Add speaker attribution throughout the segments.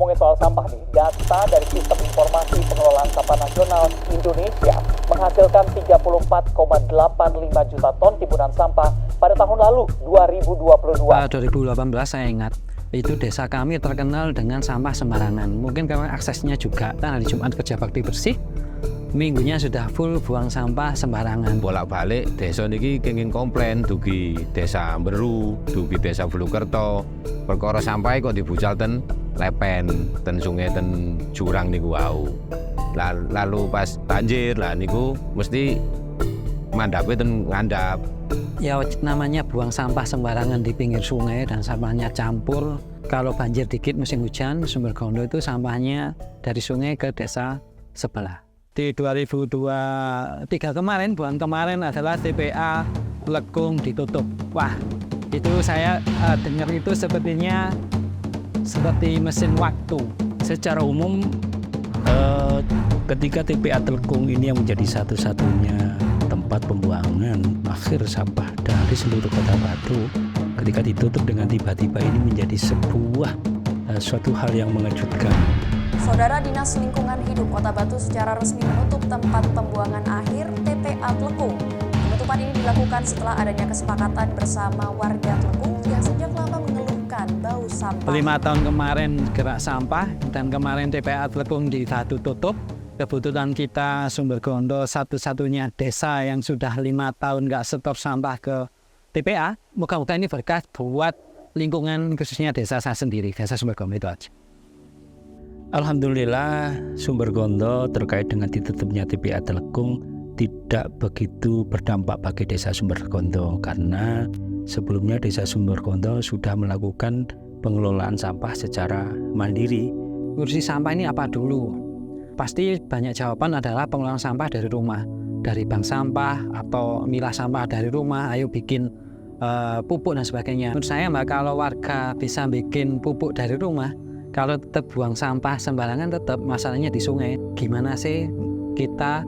Speaker 1: ngomongin soal sampah nih, data dari Sistem Informasi Pengelolaan Sampah Nasional Indonesia menghasilkan 34,85 juta ton timbunan sampah pada tahun lalu, 2022.
Speaker 2: 2018 saya ingat, itu desa kami terkenal dengan sampah sembarangan. Mungkin karena aksesnya juga, hari Jumat kerja bakti bersih, minggunya sudah full buang sampah sembarangan.
Speaker 3: Bolak-balik desa niki kenging komplain dugi desa Beru, dugi desa Bulukerto. Perkara sampah kok dibucal ten lepen, ten sungai, ten jurang niku wau. Lalu pas banjir lah niku mesti mandape ten ngandap.
Speaker 2: Ya namanya buang sampah sembarangan di pinggir sungai dan sampahnya campur. Kalau banjir dikit musim hujan, Sumbergondo itu sampahnya dari sungai ke desa sebelah. Di 2023 kemarin, bulan kemarin adalah TPA Lekung ditutup. Wah, itu saya dengar itu sepertinya seperti mesin waktu.
Speaker 4: Secara umum, ketika TPA Telkung ini yang menjadi satu-satunya tempat pembuangan akhir sampah dari seluruh Kota Batu, ketika ditutup dengan tiba-tiba ini menjadi sebuah suatu hal yang mengejutkan.
Speaker 5: Saudara, Dinas Lingkungan Hidup Kota Batu secara resmi menutup tempat pembuangan akhir TPA Telkung. Penutupan ini dilakukan setelah adanya kesepakatan bersama warga Telkung yang sejak lama mengeluhkan bau sampah.
Speaker 2: 5 tahun kemarin gerak sampah dan kemarin TPA Telkung ditutup. Kebetulan kita Sumbergondo satu-satunya desa yang sudah 5 tahun nggak setor sampah ke TPA. Moga-moga ini berkah buat lingkungan khususnya desa saya sendiri, desa Sumbergondo itu aja.
Speaker 4: Alhamdulillah, Sumbergondo terkait dengan ditutupnya TPA Telkung tidak begitu berdampak bagi desa Sumbergondo karena sebelumnya desa Sumbergondo sudah melakukan pengelolaan sampah secara mandiri.
Speaker 2: Ngurusi sampah ini apa dulu? Pasti banyak jawaban adalah pengelolaan sampah dari rumah, dari bank sampah atau milah sampah dari rumah. Ayo bikin pupuk dan sebagainya. Menurut saya Mbak, kalau warga bisa bikin pupuk dari rumah, kalau tetap buang sampah sembarangan tetap masalahnya di sungai. Gimana sih kita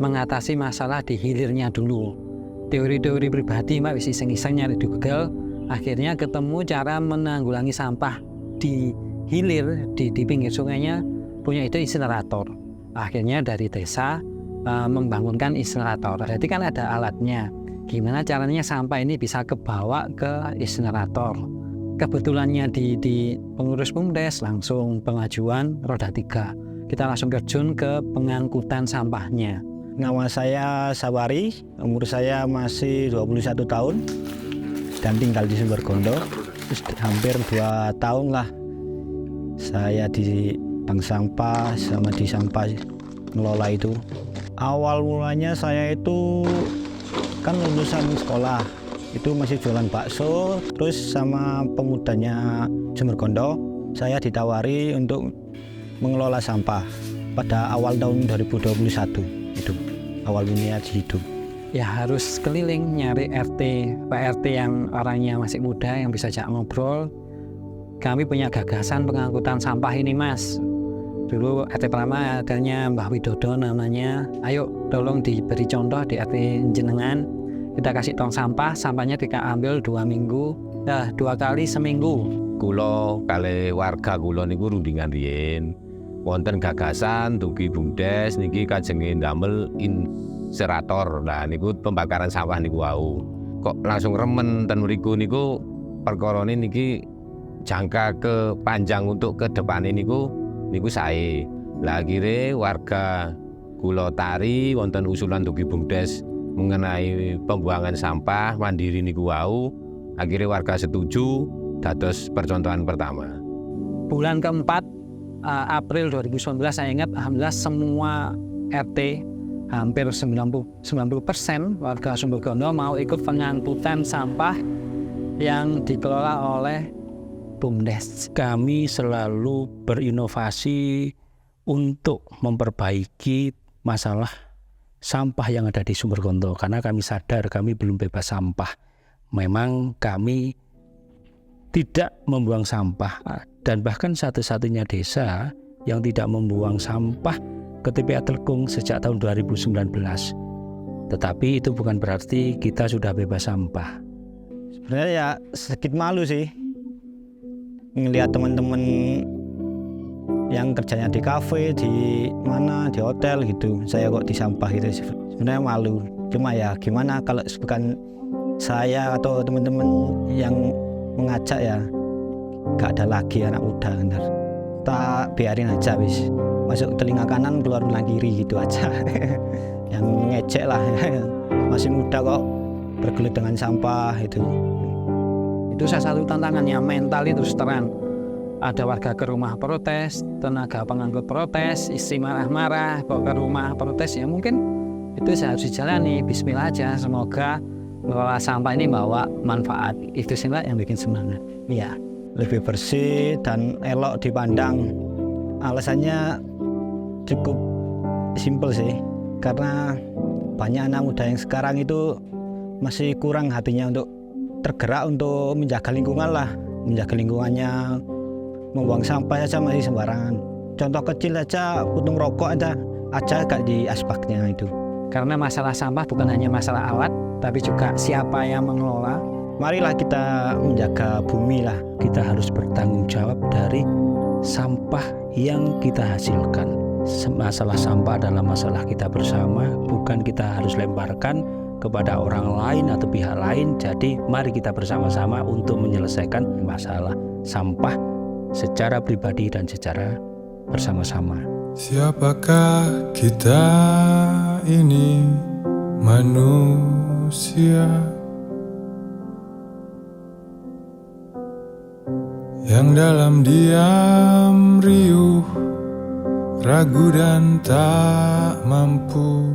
Speaker 2: mengatasi masalah di hilirnya dulu? Teori-teori pribadi Mbak bisa iseng-iseng nyari di Google, akhirnya ketemu cara menanggulangi sampah di hilir, di pinggir sungainya, punya itu insinerator. Akhirnya dari desa membangunkan insinerator. Jadi kan ada alatnya. Gimana caranya sampah ini bisa kebawa ke insinerator? Kebetulannya di pengurus BUMDes langsung pengajuan roda 3. Kita langsung terjun ke pengangkutan sampahnya.
Speaker 6: Nama saya Sawari, umur saya masih 21 tahun dan tinggal di Sumbergondo. Hampir 2 tahun lah saya di bank sampah sama di sampah ngelola itu. Awal mulanya saya itu kan lulusan sekolah, itu masih jualan bakso, terus sama pemudanya Sumbergondo saya ditawari untuk mengelola sampah pada awal tahun 2021. Itu awal dunia hidup.
Speaker 2: Ya harus keliling nyari RT, Pak RT yang orangnya masih muda yang bisa ajak ngobrol. Kami punya gagasan pengangkutan sampah ini Mas. Dulu RT pertama adanya Mbah Widodo namanya. Ayo tolong diberi contoh di RT jenengan. Kita kasih tong sampah, sampahnya kita ambil 2 minggu, 2 kali seminggu.
Speaker 3: Kula kali warga kula niku rundingan riyen. Wonten gagasan dugi BUMDes niki kajenge ndamel insinerator. Lah niku pembakaran sampah niku wau. Kok langsung remen ten mriku niku perkarane niki jangka ke panjang untuk ke depan niku sae. Lah akhire warga kula tari wonten usulan dugi BUMDes mengenai pembuangan sampah mandiri niku wau. Akhire warga setuju dados percontohan pertama.
Speaker 2: Bulan keempat April 2019 saya ingat, alhamdulillah semua RT hampir 90% warga Sumbergondo mau ikut pengangkutan sampah yang dikelola oleh BUMDes.
Speaker 4: Kami selalu berinovasi untuk memperbaiki masalah sampah yang ada di Sumbergondo karena kami sadar kami belum bebas sampah. Memang kami tidak membuang sampah dan bahkan satu-satunya desa yang tidak membuang sampah ke TPA Telkung sejak tahun 2019. Tetapi itu bukan berarti kita sudah bebas sampah.
Speaker 6: Sebenarnya ya sedikit malu sih ngelihat teman-teman yang kerjanya di kafe, di mana, di hotel gitu. Saya kok di sampah gitu. Sebenarnya malu. Cuma ya gimana kalau bukan saya atau teman-teman yang mengajak ya, gak ada lagi anak muda bener. Tak biarin aja wis. Masuk telinga kanan keluar telinga kiri gitu aja. Yang ngecek lah. Masih muda kok bergelut dengan sampah itu.
Speaker 2: Itu salah satu tantangannya mental itu terang. Ada warga ke rumah protes, tenaga pengangkut protes, istri marah-marah, kok ke rumah protes, ya mungkin itu harus dijalani. Bismillah aja, semoga mengelola sampah ini bawa manfaat. Itu sih yang bikin semangat.
Speaker 6: Iya, lebih bersih dan elok dipandang. Alasannya cukup simpel sih, karena banyak anak muda yang sekarang itu masih kurang hatinya untuk tergerak untuk menjaga lingkungan lah, menjaga lingkungannya. Membuang sampah saja masih sembarangan. Contoh kecil aja, puntung rokok aja gak di aspaknya itu.
Speaker 2: Karena masalah sampah bukan hanya masalah alat, tapi juga siapa yang mengelola.
Speaker 6: Marilah kita menjaga bumi lah.
Speaker 4: Kita harus bertanggung jawab dari sampah yang kita hasilkan. Masalah sampah adalah masalah kita bersama, bukan kita harus lemparkan kepada orang lain atau pihak lain. Jadi mari kita bersama-sama untuk menyelesaikan masalah sampah secara pribadi dan secara bersama-sama.
Speaker 7: Siapakah kita ini manusia yang dalam diam riuh, ragu dan tak mampu